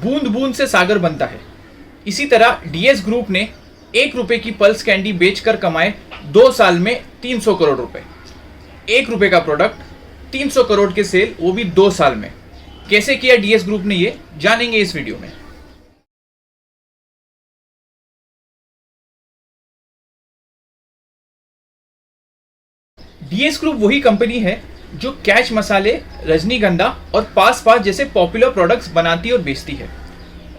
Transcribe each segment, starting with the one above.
बूंद बूंद से सागर बनता है। इसी तरह डीएस ग्रुप ने 1 रुपए की पल्स कैंडी बेचकर कमाए 2 साल में 300 करोड़ रुपए। 1 रुपए का प्रोडक्ट, 300 करोड़ के सेल, वो भी 2 साल में। कैसे किया डीएस ग्रुप ने, ये जानेंगे इस वीडियो में। डीएस ग्रुप वही कंपनी है जो कैच मसाले, रजनीगंधा और पास पास जैसे पॉपुलर प्रोडक्ट्स बनाती और बेचती है।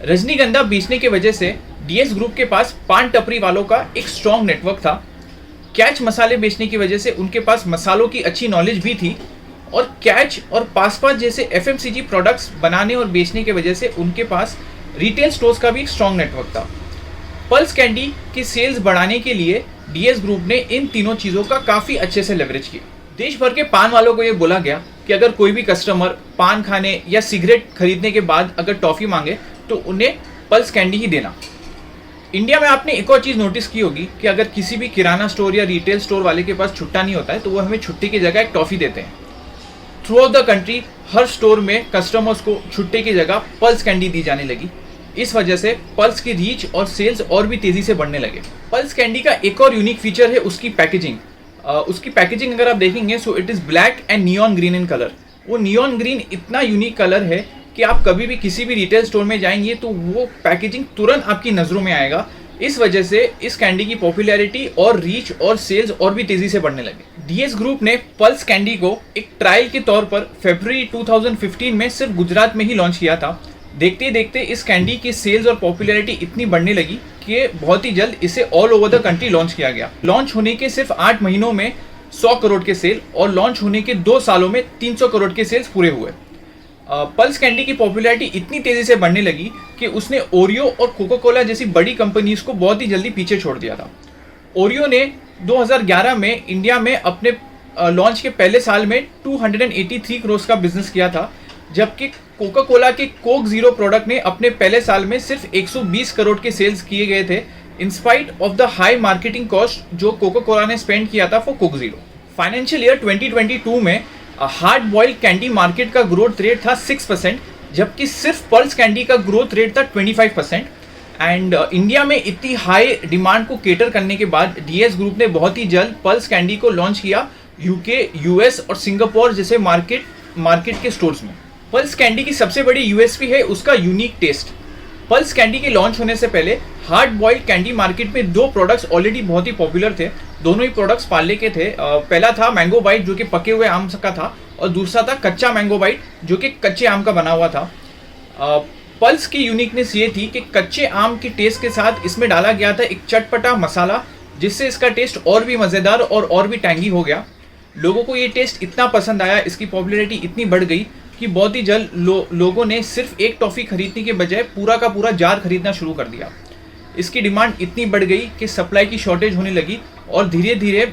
रजनीगंधा बेचने की वजह से डीएस ग्रुप के पास पान टपरी वालों का एक स्ट्रॉन्ग नेटवर्क था। कैच मसाले बेचने की वजह से उनके पास मसालों की अच्छी नॉलेज भी थी, और कैच और पास पास जैसे एफएमसीजी प्रोडक्ट्स बनाने और बेचने की वजह से उनके पास रिटेल स्टोर्स का भी एक स्ट्रॉन्ग नेटवर्क था। पल्स कैंडी की सेल्स बढ़ाने के लिए डीएस ग्रुप ने इन तीनों चीज़ों का काफ़ी अच्छे से लेवरेज किया। देश भर के पान वालों को ये बोला गया कि अगर कोई भी कस्टमर पान खाने या सिगरेट खरीदने के बाद अगर टॉफ़ी मांगे तो उन्हें पल्स कैंडी ही देना। इंडिया में आपने एक और चीज़ नोटिस की होगी कि अगर किसी भी किराना स्टोर या रिटेल स्टोर वाले के पास छुट्टा नहीं होता है तो वो हमें छुट्टी की जगह एक टॉफ़ी देते हैं। Through out the country her store में कस्टमर्स को छुट्टे की जगह पल्स कैंडी दी जाने लगी। इस वजह से पल्स की रीच और सेल्स और भी तेज़ी से बढ़ने लगे। पल्स कैंडी का एक और यूनिक फीचर है उसकी पैकेजिंग। उसकी पैकेजिंग अगर आप देखेंगे so it is black and neon green in colour. वो नियॉन ग्रीन इतना यूनिक कलर है कि आप कभी भी किसी भी रिटेल स्टोर में जाएंगे तो वो पैकेजिंग तुरंत आपकी नज़रों में आएगा। इस वजह से इस कैंडी की पॉपुलैरिटी और रीच और सेल्स और भी तेज़ी से बढ़ने लगे। डीएस ग्रुप ने पल्स कैंडी को एक ट्रायल के तौर पर फरवरी 2015 में सिर्फ गुजरात में ही लॉन्च किया था। देखते ही देखते इस कैंडी की सेल्स और पॉपुलैरिटी इतनी बढ़ने लगी कि बहुत ही जल्द इसे all over the country launch किया गया। लॉन्च होने के सिर्फ 8 महीनों में 100 करोड़ के सेल और लॉन्च होने के 2 सालों में 300 करोड़ के सेल्स पूरे हुए। पल्स कैंडी की पॉपुलैरिटी इतनी तेज़ी से बढ़ने लगी कि उसने ओरियो और कोका कोला जैसी बड़ी कंपनीज को बहुत ही जल्दी पीछे छोड़ दिया था। ओरियो ने 2011 में इंडिया में अपने लॉन्च के पहले साल में 283 करोड़ का बिजनेस किया था, जबकि कोका कोला के कोक जीरो प्रोडक्ट ने अपने पहले साल में सिर्फ 120 करोड़ के सेल्स किए गए थे, in spite of the high marketing cost जो कोका कोला ने स्पेंड किया था for Coke zero. Financial year 2022 में हार्ड बॉइल्ड कैंडी मार्केट का ग्रोथ रेट था 6%, जबकि सिर्फ पल्स कैंडी का ग्रोथ रेट था 25%। एंड इंडिया में इतनी हाई डिमांड को केटर करने के बाद डीएस ग्रुप ने बहुत ही जल्द पल्स कैंडी को लॉन्च किया यूके, यूएस और सिंगापुर जैसे मार्केट के स्टोर्स में। पल्स कैंडी की सबसे बड़ी यूएसपी है उसका यूनिक टेस्ट। पल्स कैंडी के लॉन्च होने से पहले हार्ड बॉइल्ड कैंडी मार्केट में 2 प्रोडक्ट्स ऑलरेडी बहुत ही पॉपुलर थे। दोनों ही प्रोडक्ट्स पार्ले के थे। पहला था मैंगो बाइट जो कि पके हुए आम का था, और दूसरा था कच्चा मैंगो बाइट जो कि कच्चे आम का बना हुआ था। पल्स की यूनिकनेस ये थी कि कच्चे आम की टेस्ट के साथ इसमें डाला गया था एक चटपटा मसाला, जिससे इसका टेस्ट और भी मज़ेदार और भी टैंगी हो गया। लोगों को ये टेस्ट इतना पसंद आया, इसकी पॉपुलैरिटी इतनी बढ़ गई कि बहुत ही जल्द लोगों ने सिर्फ एक टॉफ़ी खरीदने के बजाय पूरा का पूरा जार खरीदना शुरू कर दिया। इसकी डिमांड इतनी बढ़ गई कि सप्लाई की शॉर्टेज होने लगी, और धीरे धीरे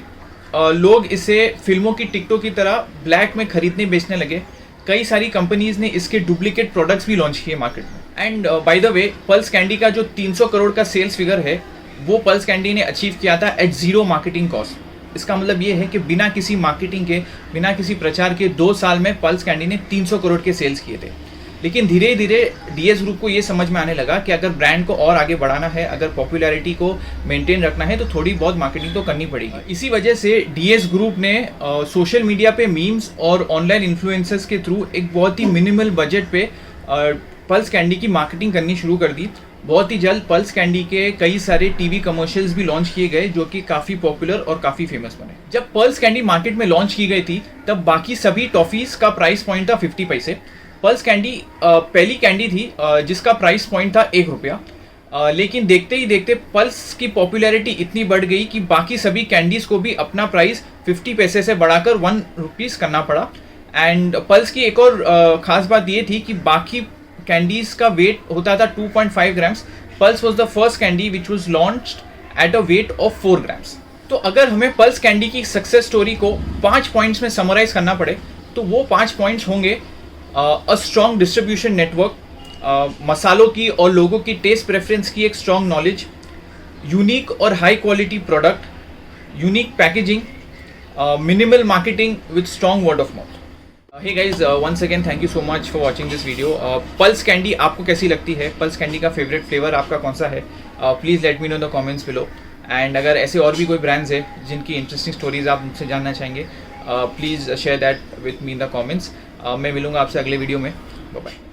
लोग इसे फिल्मों की टिकटों की तरह ब्लैक में खरीदने बेचने लगे। कई सारी कंपनीज ने इसके डुप्लीकेट प्रोडक्ट्स भी लॉन्च किए मार्केट में। And by the way, pulse candy का जो 300 करोड़ का सेल्स फिगर है वो पल्स कैंडी ने अचीव किया था एट 0 मार्केटिंग कॉस्ट। इसका मतलब ये है कि बिना किसी मार्केटिंग के, बिना किसी प्रचार के 2 साल में पल्स कैंडी ने 300 करोड़ के सेल्स किए थे। लेकिन धीरे धीरे डीएस ग्रुप को ये समझ में आने लगा कि अगर ब्रांड को और आगे बढ़ाना है, अगर पॉपुलैरिटी को मेंटेन रखना है तो थोड़ी बहुत मार्केटिंग तो करनी पड़ेगी। इसी वजह से डीएस ग्रुप ने सोशल मीडिया पे मीम्स और ऑनलाइन इन्फ्लुएंसर्स के थ्रू एक बहुत ही मिनिमल बजट पे पल्स कैंडी की मार्केटिंग करनी शुरू कर दी। बहुत ही जल्द पल्स कैंडी के कई सारे टीवी कमर्शियल्स भी लॉन्च किए गए जो कि काफ़ी पॉपुलर और काफ़ी फेमस बने। जब पल्स कैंडी मार्केट में लॉन्च की गई थी तब बाकी सभी टॉफ़ीज़ का प्राइस पॉइंट था 50 पैसे। पल्स कैंडी पहली कैंडी थी जिसका प्राइस पॉइंट था 1 रुपया। लेकिन देखते ही देखते पल्स की पॉपुलैरिटी इतनी बढ़ गई कि बाकी सभी कैंडीज़ को भी अपना प्राइस 50 पैसे से बढ़ाकर 1 रुपीज़ करना पड़ा। एंड पल्स की एक और ख़ास बात ये थी कि बाकी कैंडीज़ का वेट होता था 2.5 grams. Pulse was the first candy which was launched at a weight of 4 grams. तो अगर हमें पल्स कैंडी की सक्सेस स्टोरी को 5 पॉइंट्स में समराइज़ करना पड़े तो वो 5 पॉइंट्स होंगे: अ स्ट्रॉन्ग डिस्ट्रीब्यूशन नेटवर्क, मसालों की और लोगों की टेस्ट प्रेफरेंस की एक स्ट्रॉन्ग नॉलेज, यूनिक और high quality product, unique packaging, minimal marketing with strong word of mouth. Hey guys, once again thank you so much for watching this video. Pulse candy आपको कैसी लगती है? Pulse candy का favourite flavour आपका कौन सा है? Please let me know the comments below. And अगर ऐसे और भी कोई ब्रांड्स है जिनकी इंटरेस्टिंग स्टोरीज आप मुझसे जानना चाहेंगे, please share that with me in the comments. मैं मिलूंगा आपसे अगले वीडियो में। Bye bye.